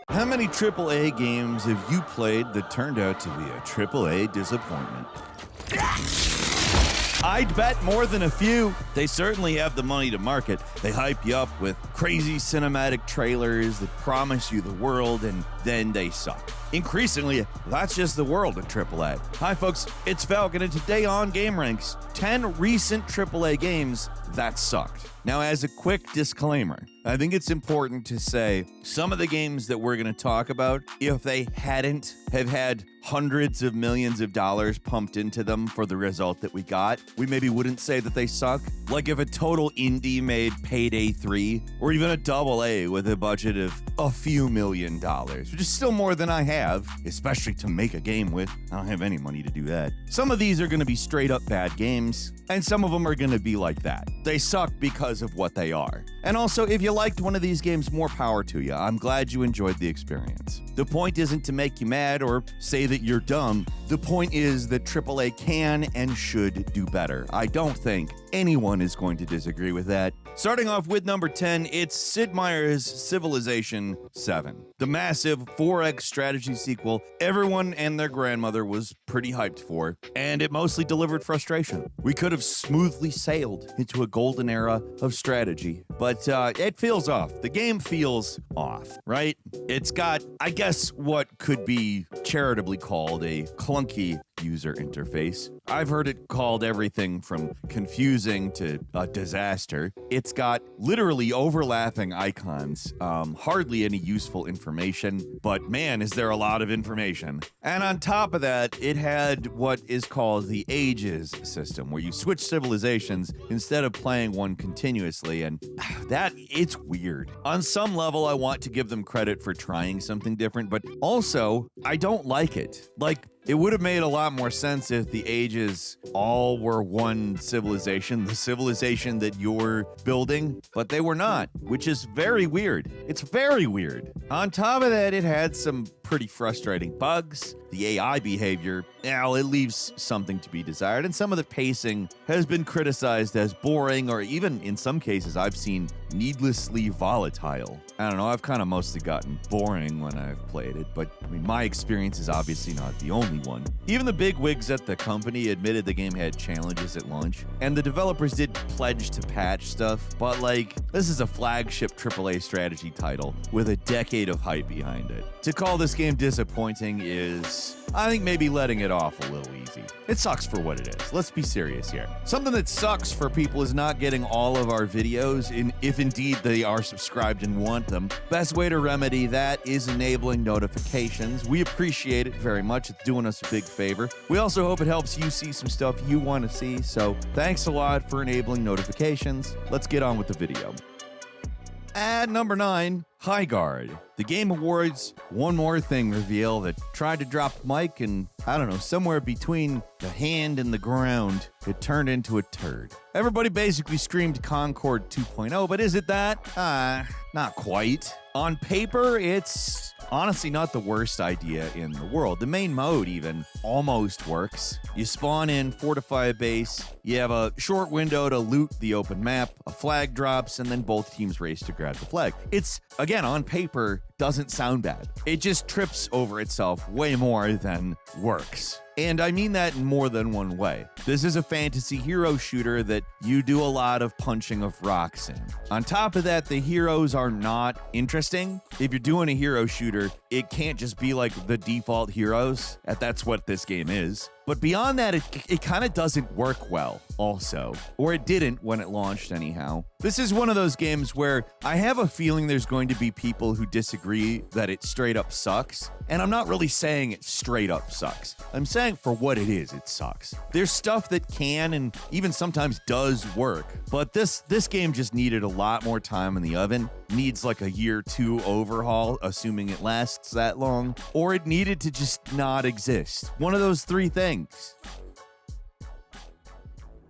How many AAA games have you played that turned out to be a AAA disappointment? I'd bet more than a few. They certainly have the money to market. They hype you up with crazy cinematic trailers that promise you the world, and then they suck. Increasingly, that's just the world of AAA. Hi folks, it's Falcon, and today on gameranx, 10 recent AAA games that sucked. Now, as a quick disclaimer, I think it's important to say some of the games that we're going to talk about, if they hadn't have had hundreds of millions of dollars pumped into them for the result that we got, we maybe wouldn't say that they suck. Like if a total indie made Payday 3, or even a AA with a budget of a few $1 million, which is still more than I have, especially to make a game with. I don't have any money to do that. Some of these are going to be straight up bad games, and some of them are going to be like that. They suck because of what they are. And also, if you liked one of these games, more power to you. I'm glad you enjoyed the experience. The point isn't to make you mad or say that you're dumb. The point is that AAA can and should do better. I don't think anyone is going to disagree with that. Starting off with number 10, it's Sid Meier's Civilization 7. The massive 4X strategy sequel everyone and their grandmother was pretty hyped for, and it mostly delivered frustration. We could have smoothly sailed into a golden era of strategy, but it feels off. The game feels off, right? It's got, I guess, what could be charitably called a clunky user interface. I've heard it called everything from confusing to a disaster. It's got literally overlapping icons, hardly any useful information, but man, is there a lot of information. And on top of that, it had what is called the Ages system, where you switch civilizations instead of playing one continuously, and it's weird. On some level, I want to give them credit for trying something different, but also, I don't like it. Like, it would have made a lot more sense if the Ages all were one civilization, the civilization that you're building, but they were not, which is very weird. It's very weird. On top of that, it had some pretty frustrating bugs. The AI behavior, it leaves something to be desired, and some of the pacing has been criticized as boring, or even in some cases I've seen needlessly volatile. I don't know, I've kind of mostly gotten boring when I've played it, but I mean, my experience is obviously not the only one. Even the big wigs at the company admitted the game had challenges at launch, and the developers did pledge to patch stuff, but like, this is a flagship AAA strategy title with a decade of hype behind it. To call this game disappointing is, I think, maybe letting it off a little easy. It sucks for what it is. Let's be serious here. Something that sucks for people is not getting all of our videos, if indeed they are subscribed and want them. Best way to remedy that is enabling notifications. We appreciate it very much. It's doing us a big favor. We also hope it helps you see some stuff you want to see, so thanks a lot for enabling notifications. Let's get on with the video. At number 9, High Guard. The Game Awards One More Thing reveal that tried to drop Mike, and I don't know, somewhere between the hand and the ground, it turned into a turd. Everybody basically screamed Concord 2.0, but is it that? Not quite. On paper, it's honestly not the worst idea in the world. The main mode even almost works. You spawn in, fortify a base, you have a short window to loot the open map, a flag drops, and then both teams race to grab the flag. It's, again, on paper, doesn't sound bad. It just trips over itself way more than works. And I mean that in more than one way. This is a fantasy hero shooter that you do a lot of punching of rocks in. On top of that, the heroes are not interesting. If you're doing a hero shooter, it can't just be like the default heroes. That's what this game is. But beyond that, it kind of doesn't work well also. Or it didn't when it launched anyhow. This is one of those games where I have a feeling there's going to be people who disagree that it straight up sucks. And I'm not really saying it straight up sucks. I'm saying for what it is, it sucks. There's stuff that can and even sometimes does work. But this game just needed a lot more time in the oven. Needs like a year 2 overhaul, assuming it lasts that long. Or it needed to just not exist. One of those 3 things.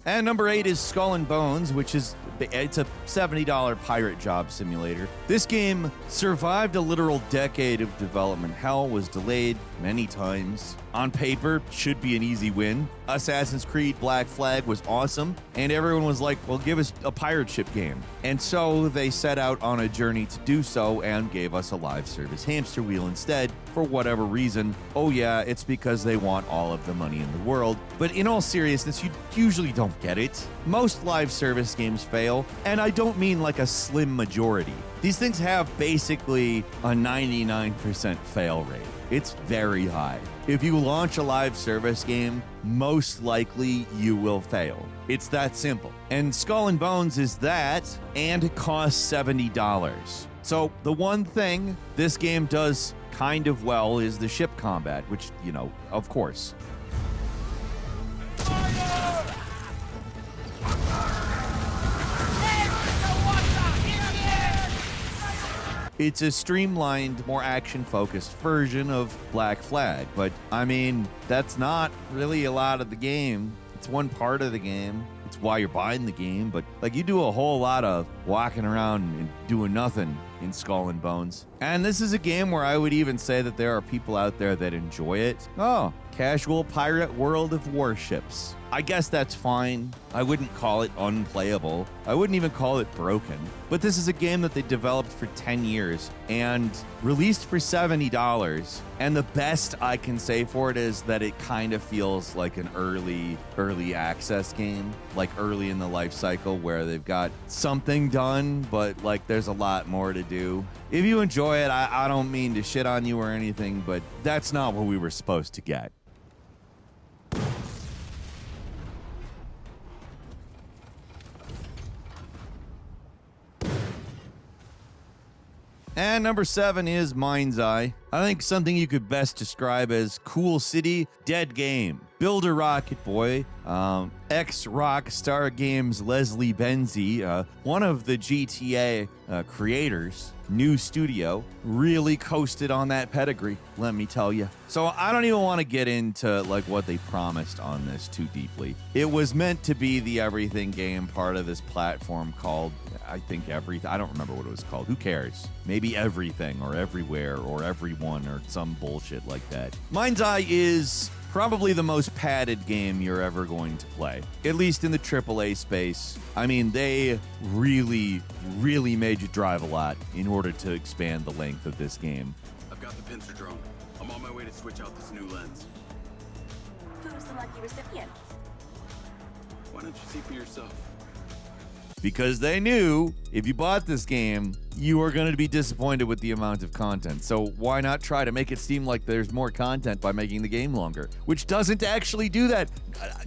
And number 8 is Skull and Bones, which is, it's a $70 pirate job simulator. This game survived a literal decade of development. Hell, was delayed many times. on paper, should be an easy win. Assassin's Creed Black Flag was awesome, and everyone was like, well, give us a pirate ship game. And so they set out on a journey to do so and gave us a live service hamster wheel instead, for whatever reason. Oh yeah, it's because they want all of the money in the world. But in all seriousness, you usually don't get it. Most live service games fail, and I don't mean like a slim majority. These things have basically a 99% fail rate. It's very high. If you launch a live service game, most likely you will fail. It's that simple. And Skull and Bones is that, and it costs $70. So the one thing this game does kind of well is the ship combat, which, you know, of course. It's a streamlined, more action-focused version of Black Flag, but I mean, that's not really a lot of the game. It's one part of the game. It's why you're buying the game, but like you do a whole lot of walking around and doing nothing in Skull and Bones. And this is a game where I would even say that there are people out there that enjoy it. Oh, casual pirate world of warships. I guess that's fine. I wouldn't call it unplayable. I wouldn't even call it broken. But this is a game that they developed for 10 years and released for $70. And the best I can say for it is that it kind of feels like an early access game, like early in the life cycle where they've got something done, but like there's a lot more to do. If you enjoy it, I don't mean to shit on you or anything, but that's not what we were supposed to get. And number 7 is Mind's Eye. I think something you could best describe as cool city, dead game. Build a rocket boy. Ex-Rockstar Games Leslie Benzie, one of the GTA creators, new studio, really coasted on that pedigree, let me tell you. So I don't even want to get into like what they promised on this too deeply. It was meant to be the everything game part of this platform called, I think everything. I don't remember what it was called. Who cares? Maybe everything or everywhere or everyone or some bullshit like that. Mind's Eye is probably the most padded game you're ever going to play, at least in the AAA space. I mean, they really made you drive a lot in order to expand the length of this game. I've got the pincer drone. I'm on my way to switch out this new lens. Who's the lucky recipient? Why don't you see for yourself? Because they knew if you bought this game, you were going to be disappointed with the amount of content. So why not try to make it seem like there's more content by making the game longer, which doesn't actually do that.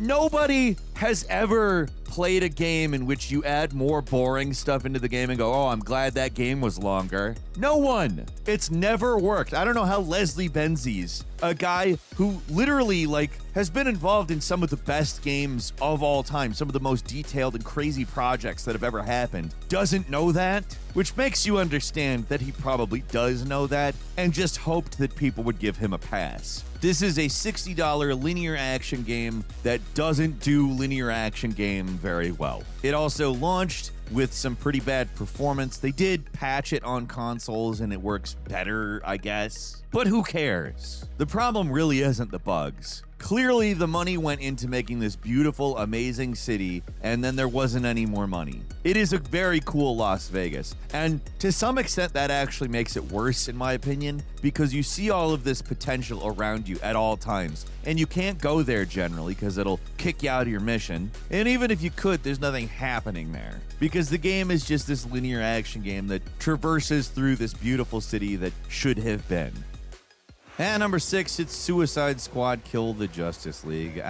Nobody has ever played a game in which you add more boring stuff into the game and go, oh, I'm glad that game was longer. No one. It's never worked. I don't know how Leslie Benzies, a guy who literally has been involved in some of the best games of all time, some of the most detailed and crazy projects that have ever happened, doesn't know that, which makes you understand that he probably does know that and just hoped that people would give him a pass. This is a $60 linear action game that doesn't do linear action game very well. It also launched with some pretty bad performance. They did patch it on consoles and it works better, I guess. But who cares? The problem really isn't the bugs. Clearly, the money went into making this beautiful, amazing city, and then there wasn't any more money. It is a very cool Las Vegas, and to some extent, that actually makes it worse, in my opinion, because you see all of this potential around you at all times, and you can't go there generally because it'll kick you out of your mission, and even if you could, there's nothing happening there, because the game is just this linear action game that traverses through this beautiful city that should have been. And number 6, it's Suicide Squad Kill the Justice League.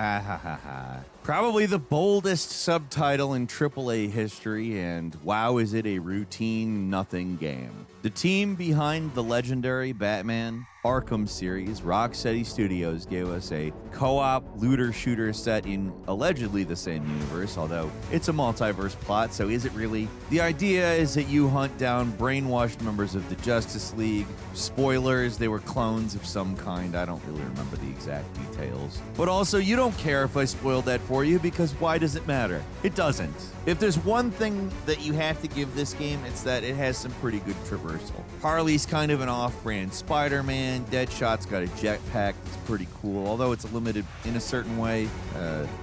Probably the boldest subtitle in AAA history, and wow, is it a routine nothing game. The team behind the legendary Batman Arkham series, Rocksteady Studios, gave us a co-op looter shooter set in allegedly the same universe, although it's a multiverse plot, so is it really? The idea is that you hunt down brainwashed members of the Justice League. Spoilers, they were clones of some kind. I don't really remember the exact details. But also, you don't care if I spoiled that for for you because why does it matter? It doesn't. If there's one thing that you have to give this game, it's that it has some pretty good traversal. Harley's kind of an off-brand Spider-Man. Deadshot's got a jetpack. It's pretty cool, although it's limited in a certain way.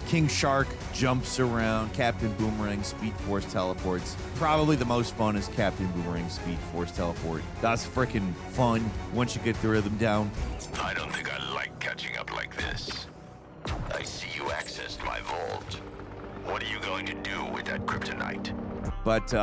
King Shark jumps around. Captain Boomerang Speed Force teleports. Probably the most fun is Captain Boomerang Speed Force teleport. That's freaking fun once you get the rhythm down. I don't think I like catching up like this. I see you accessed my vault. What are you going to do with that kryptonite? But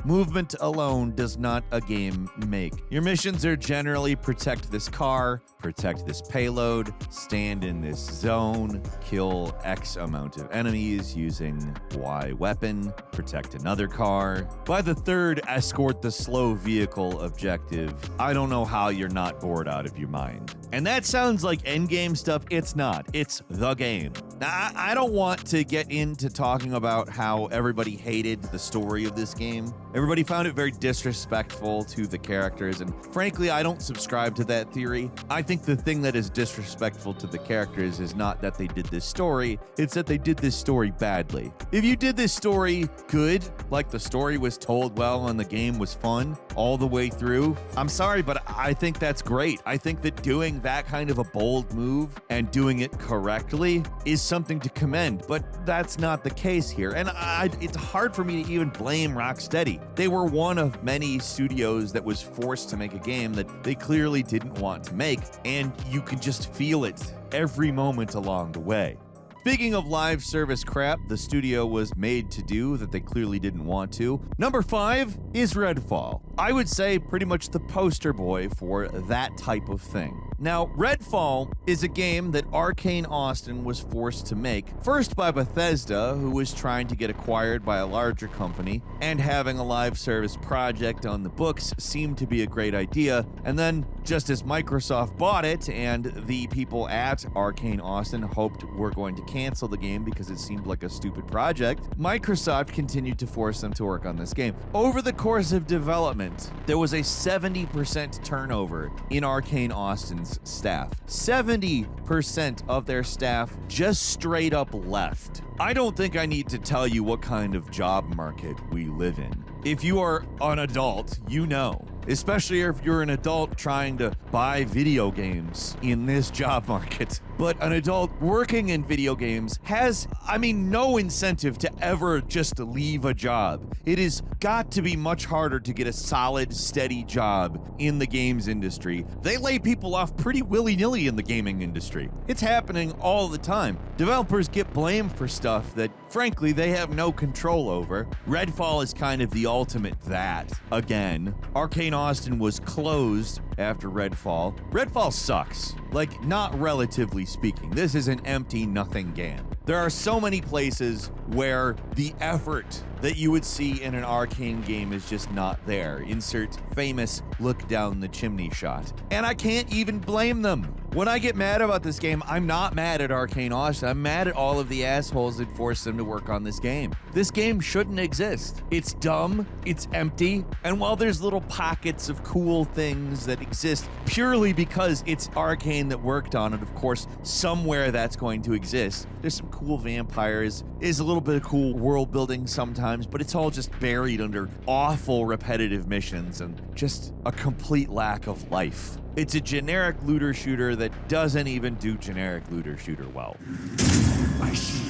movement alone does not a game make. Your missions are generally protect this car, protect this payload, stand in this zone, kill X amount of enemies using Y weapon, protect another car. By the third, escort the slow vehicle objective. I don't know how you're not bored out of your mind. And that sounds like endgame stuff. It's not. It's the game. Now, I don't want to get into talking about how everybody hated the story of this game. Everybody found it very disrespectful to the characters, and frankly, I don't subscribe to that theory. I think the thing that is disrespectful to the characters is not that they did this story, it's that they did this story badly. If you did this story good, like the story was told well and the game was fun all the way through, I'm sorry, but I think that's great. I think that doing that kind of a bold move and doing it correctly is something to commend, but that's not the case here. And it's hard for me to even blame Rocksteady. They were one of many studios that was forced to make a game that they clearly didn't want to make, and you can just feel it every moment along the way. Speaking of live service crap the studio was made to do that they clearly didn't want to, number 5 is Redfall. I would say pretty much the poster boy for that type of thing. Now, Redfall is a game that Arcane Austin was forced to make, first by Bethesda, who was trying to get acquired by a larger company, and having a live service project on the books seemed to be a great idea, and then just as Microsoft bought it and the people at Arcane Austin hoped were going to cancel the game because it seemed like a stupid project, Microsoft continued to force them to work on this game. Over the course of development, there was a 70% turnover in Arcane Austin's staff. 70% of their staff just straight up left. I don't think I need to tell you what kind of job market we live in. If you are an adult, you know. Especially if you're an adult trying to buy video games in this job market. But an adult working in video games has, no incentive to ever just leave a job. It has got to be much harder to get a solid, steady job in the games industry. They lay people off pretty willy-nilly in the gaming industry. It's happening all the time. Developers get blamed for stuff that, frankly, they have no control over. Redfall is kind of the ultimate that. Again, Arcane Austin was closed after Redfall. Redfall sucks. Like, not relatively speaking. This is an empty nothing game. There are so many places where the effort that you would see in an Arcane game is just not there. Insert famous look down the chimney shot. And I can't even blame them. When I get mad about this game, I'm not mad at Arcane Austin. I'm mad at all of the assholes that forced them to work on this game. This game shouldn't exist. It's dumb, it's empty, and while there's little pockets of cool things that exist purely because it's Arcane that worked on it, of course, somewhere that's going to exist. There's some cool vampires, there's a little bit of cool world building sometimes, but it's all just buried under awful repetitive missions and just a complete lack of life. It's a generic looter shooter that doesn't even do generic looter shooter well. I see.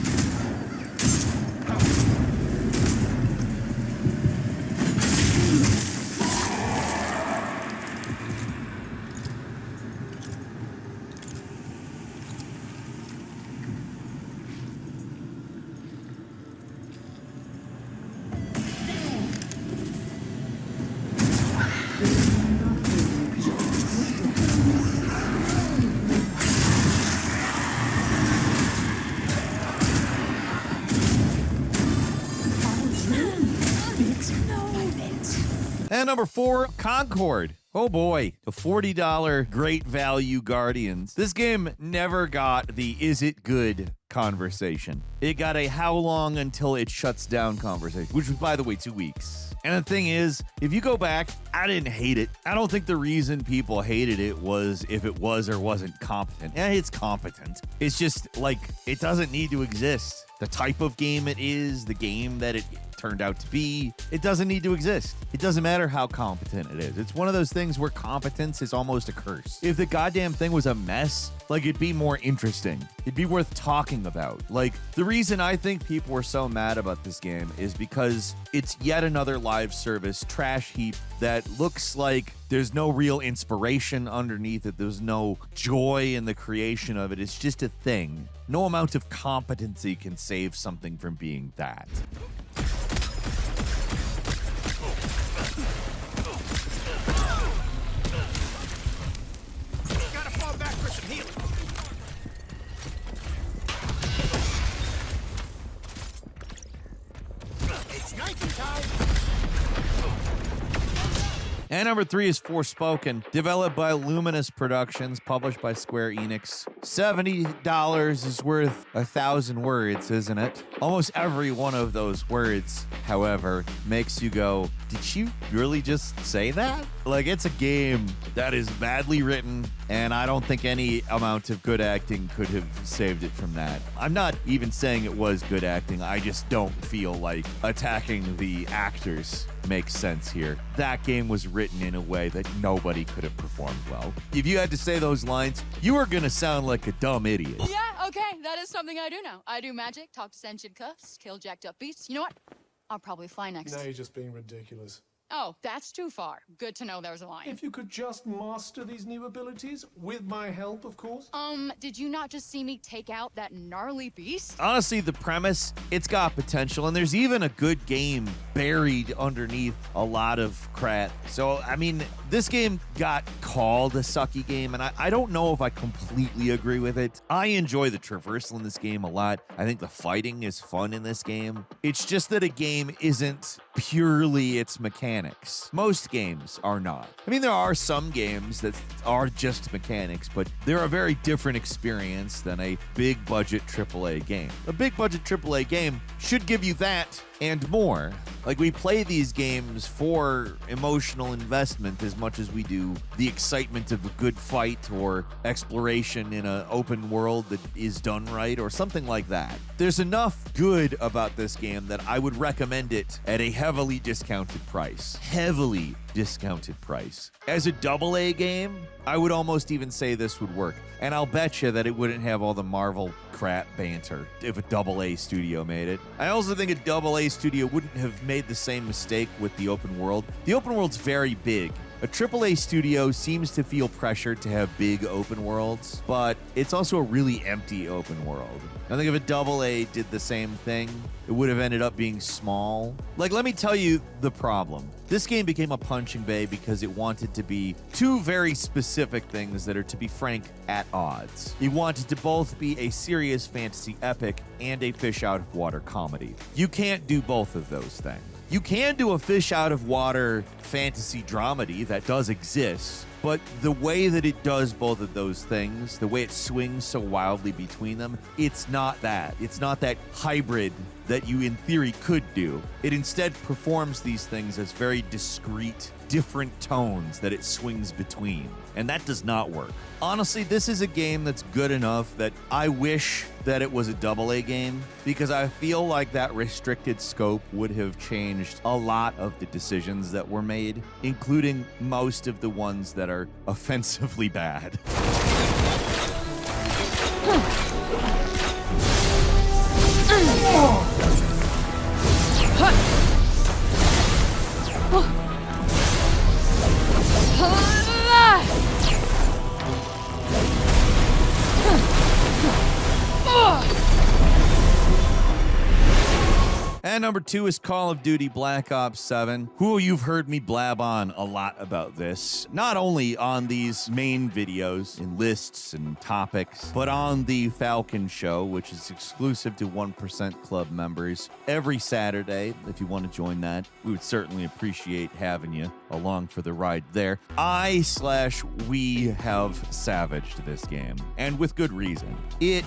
And number 4, Concord. Oh boy, the $40 great value Guardians. This game never got the is it good conversation. It got a how long until it shuts down conversation, which was, by the way, 2 weeks. And the thing is, if you go back, I didn't hate it. I don't think the reason people hated it was if it was or wasn't competent. Yeah, it's competent. It's just like, it doesn't need to exist. the type of game it is, the game that it turned out to be. It doesn't need to exist. It doesn't matter how competent it is. It's one of those things where competence is almost a curse. If the goddamn thing was a mess, like, it'd be more interesting. It'd be worth talking about. Like, the reason I think people were so mad about this game is because it's yet another live service trash heap that looks like there's no real inspiration underneath it. There's no joy in the creation of it. It's just a thing. No amount of competency can save something from being that. Gotta fall back for some healing. It's knifing time. And number 3 is Forspoken, developed by Luminous Productions, published by Square Enix. $70 is worth 1,000 words, isn't it? Almost every one of those words, however, makes you go, did she really just say that? Like, it's a game that is badly written, and I don't think any amount of good acting could have saved it from that. I'm not even saying it was good acting. I just don't feel like attacking the actors makes sense here. That game was written in a way that nobody could have performed well. If you had to say those lines, you are gonna sound like a dumb idiot. Yeah, okay, that is something I do now. I do magic, talk to sentient cuffs, kill jacked up beasts. You know what? I'll probably fly next. Now you're just being ridiculous. Oh, that's too far. Good to know there's a line. If you could just master these new abilities, with my help, of course. Did you not just see me take out that gnarly beast? Honestly, the premise, it's got potential, and there's even a good game buried underneath a lot of crap. So, I mean, this game got called a sucky game, and I don't know if I completely agree with it. I enjoy the traversal in this game a lot. I think the fighting is fun in this game. It's just that a game isn't purely its mechanics. Most games are not. I mean, there are some games that are just mechanics, but they're a very different experience than a big budget AAA game. A big budget AAA game should give you that and more. Like, we play these games for emotional investment as much as we do the excitement of a good fight or exploration in an open world that is done right or something like that. There's enough good about this game that I would recommend it at a heavily discounted price. Heavily discounted price. As a AA game, I would almost even say this would work. And I'll bet you that it wouldn't have all the Marvel crap banter if a AA studio made it. I also think a AA studio wouldn't have made the same mistake with the open world. The open world's very big. A AAA studio seems to feel pressured to have big open worlds, but it's also a really empty open world. I think if a AA did the same thing, it would have ended up being small. Like, let me tell you the problem. This game became a punching bag because it wanted to be two very specific things that are, to be frank, at odds. It wanted to both be a serious fantasy epic and a fish-out-of-water comedy. You can't do both of those things. You can do a fish-out-of-water fantasy dramedy that does exist, but the way that it does both of those things, the way it swings so wildly between them, it's not that. It's not that hybrid that you, in theory, could do. It instead performs these things as very discrete, different tones that it swings between, and that does not work. Honestly, this is a game that's good enough that I wish that it was a AA game, because I feel like that restricted scope would have changed a lot of the decisions that were made, including most of the ones that are offensively bad. And number 2 is Call of Duty Black Ops 7. Who you've heard me blab on a lot about this, not only on these main videos and lists and topics, but on the Falcon Show, which is exclusive to 1% Club members every Saturday. If you want to join that, we would certainly appreciate having you along for the ride there. We have savaged this game, and with good reason. It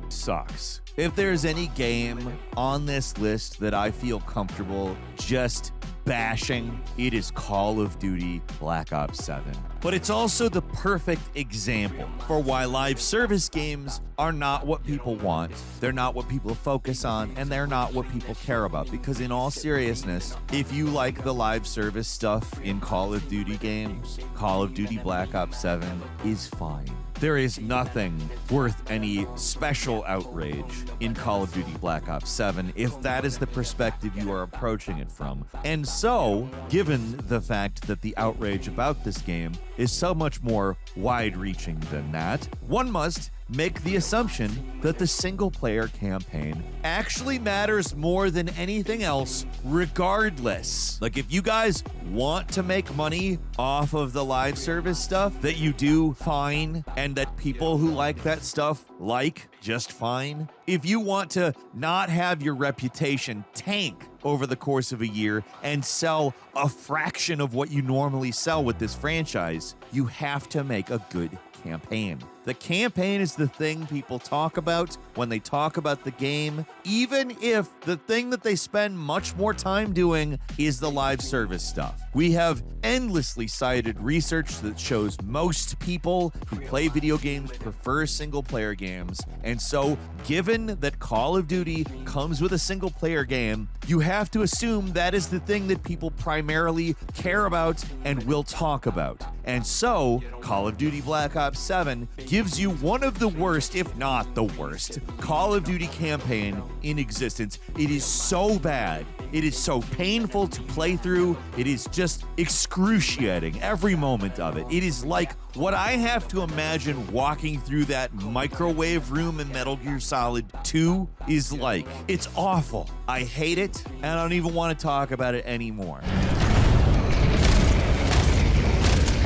sucks. If there's any game on this list that I feel comfortable just bashing, it is Call of Duty Black Ops 7. But it's also the perfect example for why live service games are not what people want, they're not what people focus on, and they're not what people care about. Because in all seriousness, if you like the live service stuff in Call of Duty games, Call of Duty Black Ops 7 is fine. There is nothing worth any special outrage in Call of Duty Black Ops 7 if that is the perspective you are approaching it from. And so, given the fact that the outrage about this game is so much more wide-reaching than that, one must make the assumption that the single-player campaign actually matters more than anything else regardless. Like, if you guys want to make money off of the live service stuff that you do fine, and that people who like that stuff like just fine, if you want to not have your reputation tank over the course of a year and sell a fraction of what you normally sell with this franchise, you have to make a good campaign. The campaign is the thing people talk about when they talk about the game, even if the thing that they spend much more time doing is the live service stuff. We have endlessly cited research that shows most people who play video games prefer single-player games, and so given that Call of Duty comes with a single-player game, you have to assume that is the thing that people primarily care about and will talk about. And so, Call of Duty Black Ops 7 gives you one of the worst, if not the worst, Call of Duty campaign in existence. It is so bad. It is so painful to play through. It is just excruciating, every moment of it. It is like what I have to imagine walking through that microwave room in Metal Gear Solid 2 is like. It's awful. I hate it, and I don't even want to talk about it anymore.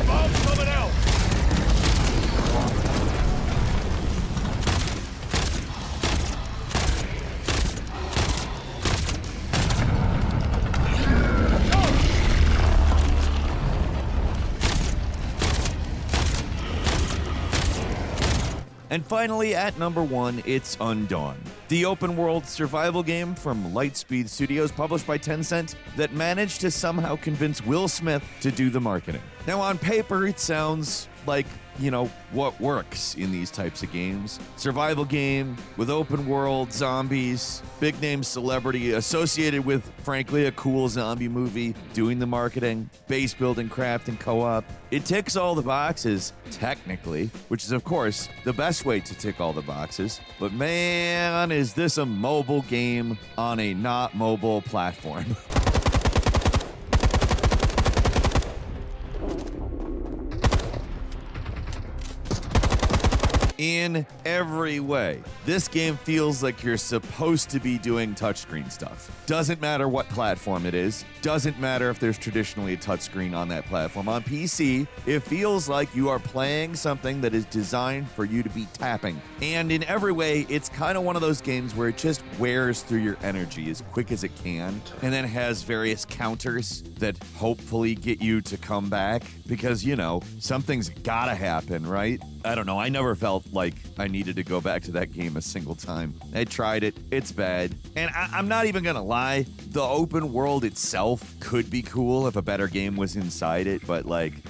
Bomb's coming out! And finally, at number 1, it's Undawn, the open-world survival game from Lightspeed Studios, published by Tencent, that managed to somehow convince Will Smith to do the marketing. Now, on paper, it sounds like, what works in these types of games. Survival game with open world, zombies, big name celebrity associated with, frankly, a cool zombie movie, doing the marketing, base building, crafting, co-op. It ticks all the boxes, technically, which is, of course, the best way to tick all the boxes. But man, is this a mobile game on a not mobile platform. In every way, this game feels like you're supposed to be doing touchscreen stuff. Doesn't matter what platform it is. Doesn't matter if there's traditionally a touchscreen on that platform. On PC, it feels like you are playing something that is designed for you to be tapping. And in every way, it's kind of one of those games where it just wears through your energy as quick as it can, and then has various counters that hopefully get you to come back because, something's gotta happen, right? I don't know. I never felt like I needed to go back to that game a single time. I tried it. It's bad. And I'm not even gonna lie. The open world itself could be cool if a better game was inside it, but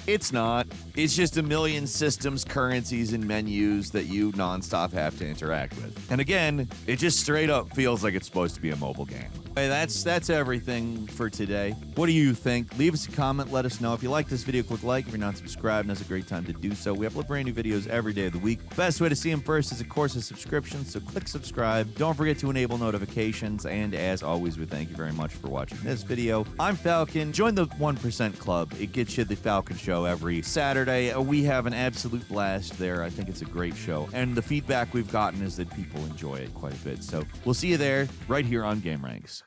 it's not. It's just a million systems, currencies, and menus that you nonstop have to interact with. And again, it just straight up feels like it's supposed to be a mobile game. Hey, that's everything for today. What do you think? Leave us a comment. Let us know. If you like this video, click like. If you're not subscribed, now's a great time to do so. We upload brand new videos every day of the week. Best way to see them first is, of course, a subscription. So click subscribe. Don't forget to enable notifications. And as always, we thank you very much for watching this video. I'm Falcon. Join the 1% Club. It gets you the Falcon Show every Saturday. We have an absolute blast there. I think it's a great show. And the feedback we've gotten is that people enjoy it quite a bit. So we'll see you there right here on GameRanx.